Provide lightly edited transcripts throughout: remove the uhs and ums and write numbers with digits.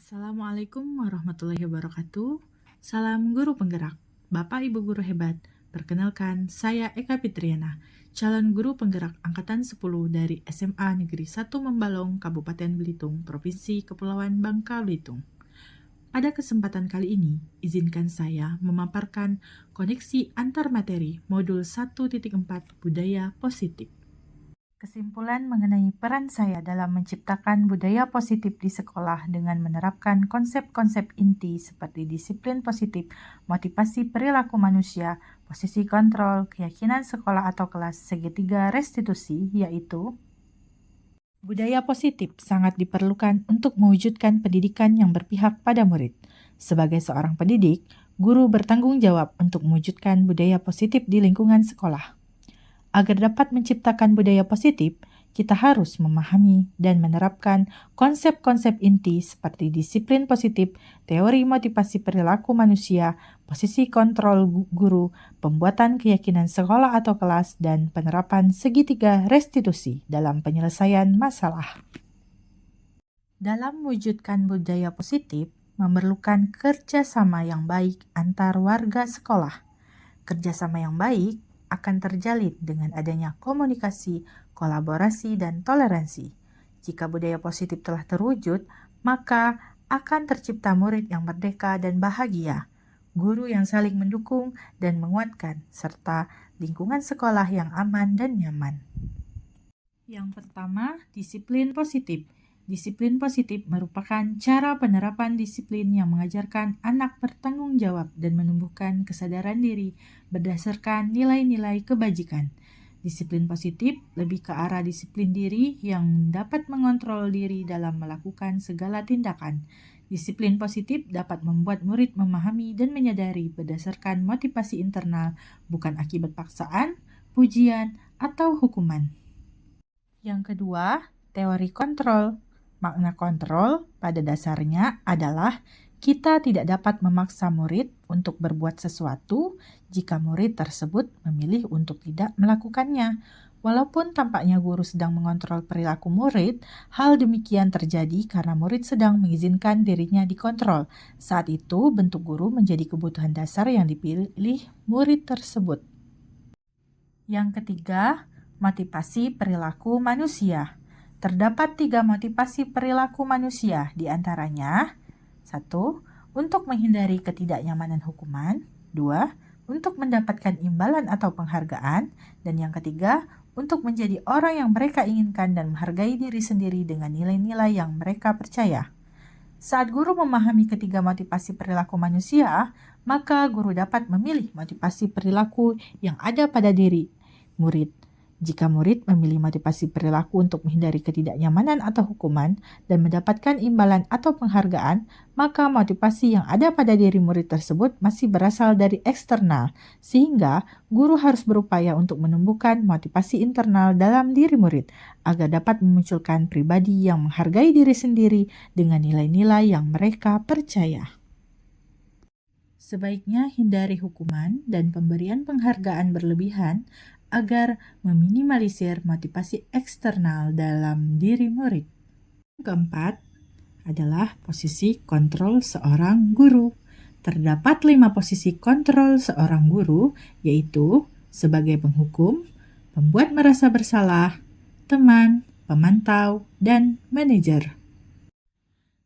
Assalamualaikum warahmatullahi wabarakatuh. Salam guru penggerak. Bapak Ibu guru hebat. Perkenalkan, saya Eka Fitriana, calon guru penggerak angkatan 10 dari SMA Negeri 1 Membalong, Kabupaten Belitung, Provinsi Kepulauan Bangka Belitung. Pada kesempatan kali ini, izinkan saya memaparkan koneksi antar materi modul 1.4 Budaya Positif. Kesimpulan mengenai peran saya dalam menciptakan budaya positif di sekolah dengan menerapkan konsep-konsep inti seperti disiplin positif, motivasi perilaku manusia, posisi kontrol, keyakinan sekolah atau kelas, segitiga restitusi, yaitu budaya positif sangat diperlukan untuk mewujudkan pendidikan yang berpihak pada murid. Sebagai seorang pendidik, guru bertanggung jawab untuk mewujudkan budaya positif di lingkungan sekolah. Agar dapat menciptakan budaya positif, kita harus memahami dan menerapkan konsep-konsep inti seperti disiplin positif, teori motivasi perilaku manusia, posisi kontrol guru, pembuatan keyakinan sekolah atau kelas, dan penerapan segitiga restitusi dalam penyelesaian masalah. Dalam mewujudkan budaya positif, memerlukan kerjasama yang baik antar warga sekolah. Kerjasama yang baik akan terjalin dengan adanya komunikasi, kolaborasi, dan toleransi. Jika budaya positif telah terwujud, maka akan tercipta murid yang merdeka dan bahagia, guru yang saling mendukung dan menguatkan, serta lingkungan sekolah yang aman dan nyaman. Yang pertama, disiplin positif. Disiplin positif merupakan cara penerapan disiplin yang mengajarkan anak bertanggung jawab dan menumbuhkan kesadaran diri berdasarkan nilai-nilai kebajikan. Disiplin positif lebih ke arah disiplin diri yang dapat mengontrol diri dalam melakukan segala tindakan. Disiplin positif dapat membuat murid memahami dan menyadari berdasarkan motivasi internal, bukan akibat paksaan, pujian, atau hukuman. Yang kedua, teori kontrol. Makna kontrol pada dasarnya adalah kita tidak dapat memaksa murid untuk berbuat sesuatu jika murid tersebut memilih untuk tidak melakukannya. Walaupun tampaknya guru sedang mengontrol perilaku murid, hal demikian terjadi karena murid sedang mengizinkan dirinya dikontrol. Saat itu, bentuk guru menjadi kebutuhan dasar yang dipilih murid tersebut. Yang ketiga, motivasi perilaku manusia. Terdapat 3 motivasi perilaku manusia, di antaranya 1. Untuk menghindari ketidaknyamanan hukuman, 2. Untuk mendapatkan imbalan atau penghargaan, dan yang ketiga, untuk menjadi orang yang mereka inginkan dan menghargai diri sendiri dengan nilai-nilai yang mereka percaya. Saat guru memahami ketiga motivasi perilaku manusia, maka guru dapat memilih motivasi perilaku yang ada pada diri murid. Jika murid memilih motivasi perilaku untuk menghindari ketidaknyamanan atau hukuman dan mendapatkan imbalan atau penghargaan, maka motivasi yang ada pada diri murid tersebut masih berasal dari eksternal, sehingga guru harus berupaya untuk menumbuhkan motivasi internal dalam diri murid agar dapat memunculkan pribadi yang menghargai diri sendiri dengan nilai-nilai yang mereka percaya. Sebaiknya hindari hukuman dan pemberian penghargaan berlebihan agar meminimalisir motivasi eksternal dalam diri murid. Yang keempat adalah posisi kontrol seorang guru. Terdapat 5 posisi kontrol seorang guru, yaitu sebagai penghukum, pembuat merasa bersalah, teman, pemantau, dan manajer.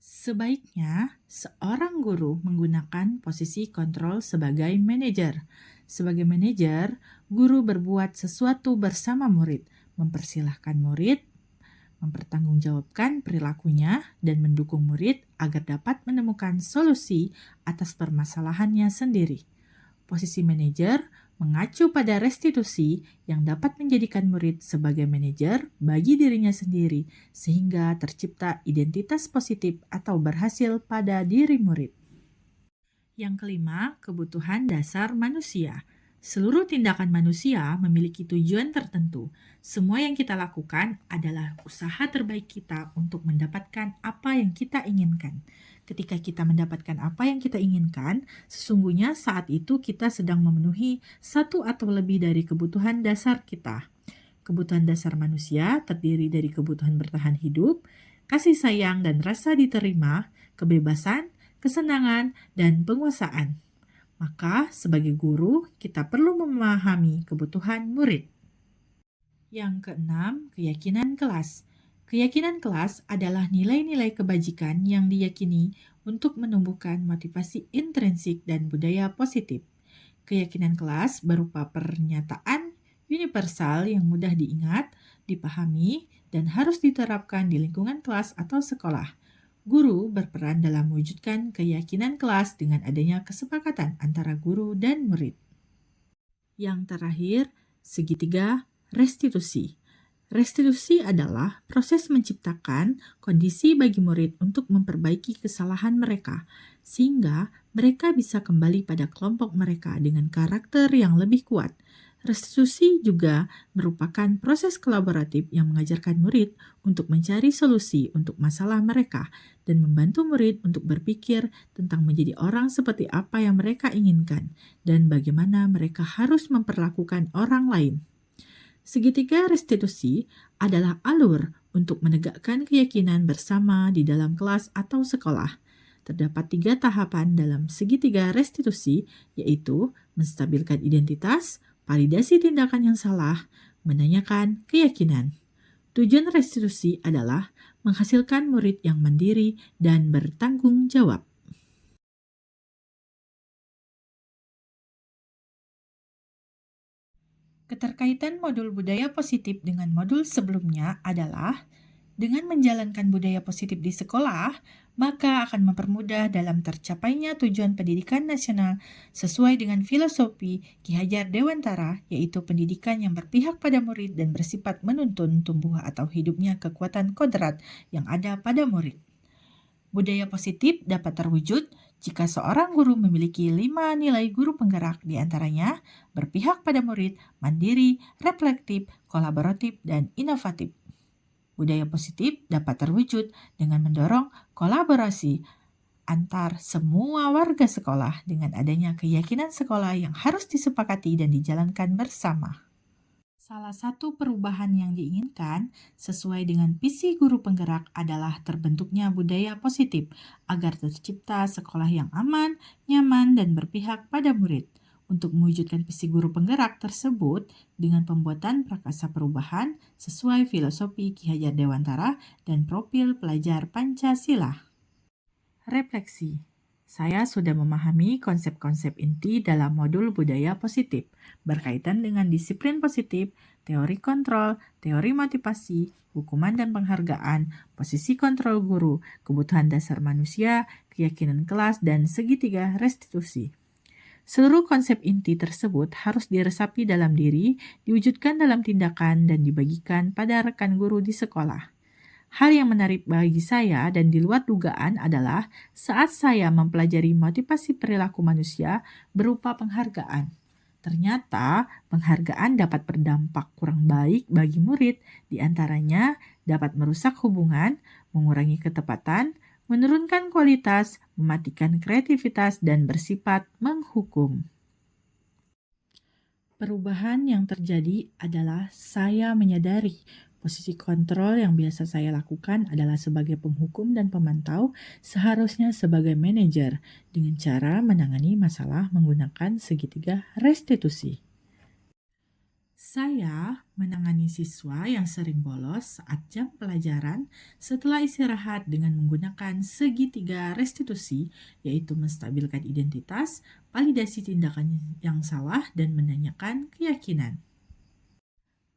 Sebaiknya seorang guru menggunakan posisi kontrol sebagai manajer. Sebagai manajer, guru berbuat sesuatu bersama murid, mempersilahkan murid, mempertanggungjawabkan perilakunya, dan mendukung murid agar dapat menemukan solusi atas permasalahannya sendiri. Posisi manajer mengacu pada restitusi yang dapat menjadikan murid sebagai manajer bagi dirinya sendiri, sehingga tercipta identitas positif atau berhasil pada diri murid. Yang kelima, kebutuhan dasar manusia. Seluruh tindakan manusia memiliki tujuan tertentu. Semua yang kita lakukan adalah usaha terbaik kita untuk mendapatkan apa yang kita inginkan. Ketika kita mendapatkan apa yang kita inginkan, sesungguhnya saat itu kita sedang memenuhi satu atau lebih dari kebutuhan dasar kita. Kebutuhan dasar manusia terdiri dari kebutuhan bertahan hidup, kasih sayang dan rasa diterima, kebebasan, kesenangan, dan penguasaan. Maka, sebagai guru, kita perlu memahami kebutuhan murid. Yang keenam, keyakinan kelas. Keyakinan kelas adalah nilai-nilai kebajikan yang diyakini untuk menumbuhkan motivasi intrinsik dan budaya positif. Keyakinan kelas berupa pernyataan universal yang mudah diingat, dipahami, dan harus diterapkan di lingkungan kelas atau sekolah. Guru berperan dalam mewujudkan keyakinan kelas dengan adanya kesepakatan antara guru dan murid. Yang terakhir, segitiga restitusi. Restitusi adalah proses menciptakan kondisi bagi murid untuk memperbaiki kesalahan mereka, sehingga mereka bisa kembali pada kelompok mereka dengan karakter yang lebih kuat. Restitusi juga merupakan proses kolaboratif yang mengajarkan murid untuk mencari solusi untuk masalah mereka dan membantu murid untuk berpikir tentang menjadi orang seperti apa yang mereka inginkan dan bagaimana mereka harus memperlakukan orang lain. Segitiga restitusi adalah alur untuk menegakkan keyakinan bersama di dalam kelas atau sekolah. Terdapat 3 tahapan dalam segitiga restitusi, yaitu menstabilkan identitas, validasi tindakan yang salah, menanyakan keyakinan. Tujuan restitusi adalah menghasilkan murid yang mandiri dan bertanggung jawab. Keterkaitan modul budaya positif dengan modul sebelumnya adalah dengan menjalankan budaya positif di sekolah, maka akan mempermudah dalam tercapainya tujuan pendidikan nasional sesuai dengan filosofi Ki Hajar Dewantara, yaitu pendidikan yang berpihak pada murid dan bersifat menuntun tumbuh atau hidupnya kekuatan kodrat yang ada pada murid. Budaya positif dapat terwujud jika seorang guru memiliki 5 nilai guru penggerak, diantaranya berpihak pada murid, mandiri, reflektif, kolaboratif, dan inovatif. Budaya positif dapat terwujud dengan mendorong kolaborasi antar semua warga sekolah dengan adanya keyakinan sekolah yang harus disepakati dan dijalankan bersama. Salah satu perubahan yang diinginkan sesuai dengan visi guru penggerak adalah terbentuknya budaya positif agar tercipta sekolah yang aman, nyaman, dan berpihak pada murid. Untuk mewujudkan visi guru penggerak tersebut dengan pembuatan prakasa perubahan sesuai filosofi Ki Hajar Dewantara dan profil pelajar Pancasila. Refleksi. Saya sudah memahami konsep-konsep inti dalam modul budaya positif berkaitan dengan disiplin positif, teori kontrol, teori motivasi, hukuman dan penghargaan, posisi kontrol guru, kebutuhan dasar manusia, keyakinan kelas, dan segitiga restitusi. Seluruh konsep inti tersebut harus diresapi dalam diri, diwujudkan dalam tindakan, dan dibagikan pada rekan guru di sekolah. Hal yang menarik bagi saya dan di luar dugaan adalah saat saya mempelajari motivasi perilaku manusia berupa penghargaan. Ternyata penghargaan dapat berdampak kurang baik bagi murid, diantaranya dapat merusak hubungan, mengurangi ketepatan, menurunkan kualitas, mematikan kreativitas, dan bersifat menghukum. Perubahan yang terjadi adalah saya menyadari posisi kontrol yang biasa saya lakukan adalah sebagai penghukum dan pemantau, seharusnya sebagai manajer dengan cara menangani masalah menggunakan segitiga restitusi. Saya menangani siswa yang sering bolos saat jam pelajaran setelah istirahat dengan menggunakan segitiga restitusi, yaitu menstabilkan identitas, validasi tindakan yang salah, dan menanyakan keyakinan.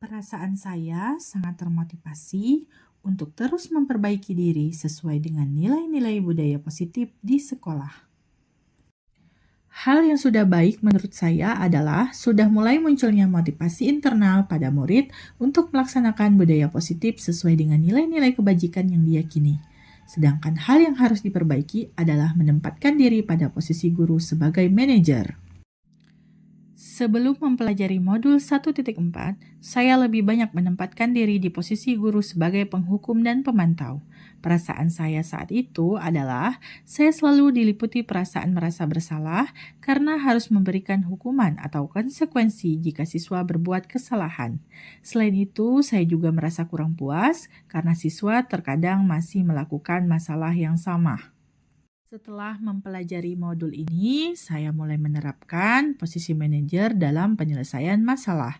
Perasaan saya sangat termotivasi untuk terus memperbaiki diri sesuai dengan nilai-nilai budaya positif di sekolah. Hal yang sudah baik menurut saya adalah sudah mulai munculnya motivasi internal pada murid untuk melaksanakan budaya positif sesuai dengan nilai-nilai kebajikan yang diyakini. Sedangkan hal yang harus diperbaiki adalah menempatkan diri pada posisi guru sebagai manajer. Sebelum mempelajari modul 1.4, saya lebih banyak menempatkan diri di posisi guru sebagai penghukum dan pemantau. Perasaan saya saat itu adalah saya selalu diliputi perasaan merasa bersalah karena harus memberikan hukuman atau konsekuensi jika siswa berbuat kesalahan. Selain itu, saya juga merasa kurang puas karena siswa terkadang masih melakukan masalah yang sama. Setelah mempelajari modul ini, saya mulai menerapkan posisi manajer dalam penyelesaian masalah.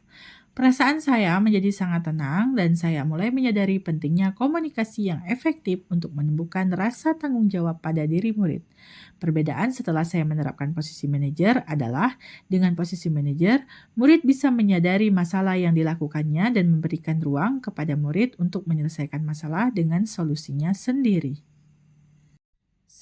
Perasaan saya menjadi sangat tenang dan saya mulai menyadari pentingnya komunikasi yang efektif untuk menumbuhkan rasa tanggung jawab pada diri murid. Perbedaan setelah saya menerapkan posisi manajer adalah dengan posisi manajer, murid bisa menyadari masalah yang dilakukannya dan memberikan ruang kepada murid untuk menyelesaikan masalah dengan solusinya sendiri.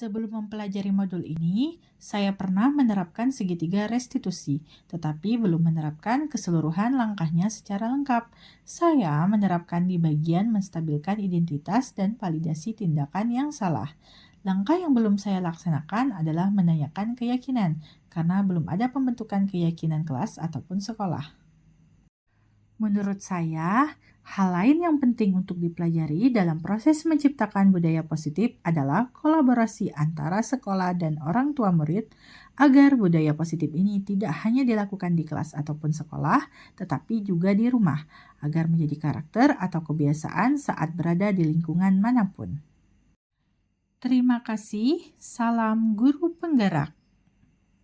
Sebelum mempelajari modul ini, saya pernah menerapkan segitiga restitusi, tetapi belum menerapkan keseluruhan langkahnya secara lengkap. Saya menerapkan di bagian menstabilkan identitas dan validasi tindakan yang salah. Langkah yang belum saya laksanakan adalah menanyakan keyakinan, karena belum ada pembentukan keyakinan kelas ataupun sekolah. Menurut saya, hal lain yang penting untuk dipelajari dalam proses menciptakan budaya positif adalah kolaborasi antara sekolah dan orang tua murid agar budaya positif ini tidak hanya dilakukan di kelas ataupun sekolah, tetapi juga di rumah, agar menjadi karakter atau kebiasaan saat berada di lingkungan manapun. Terima kasih, salam guru penggerak.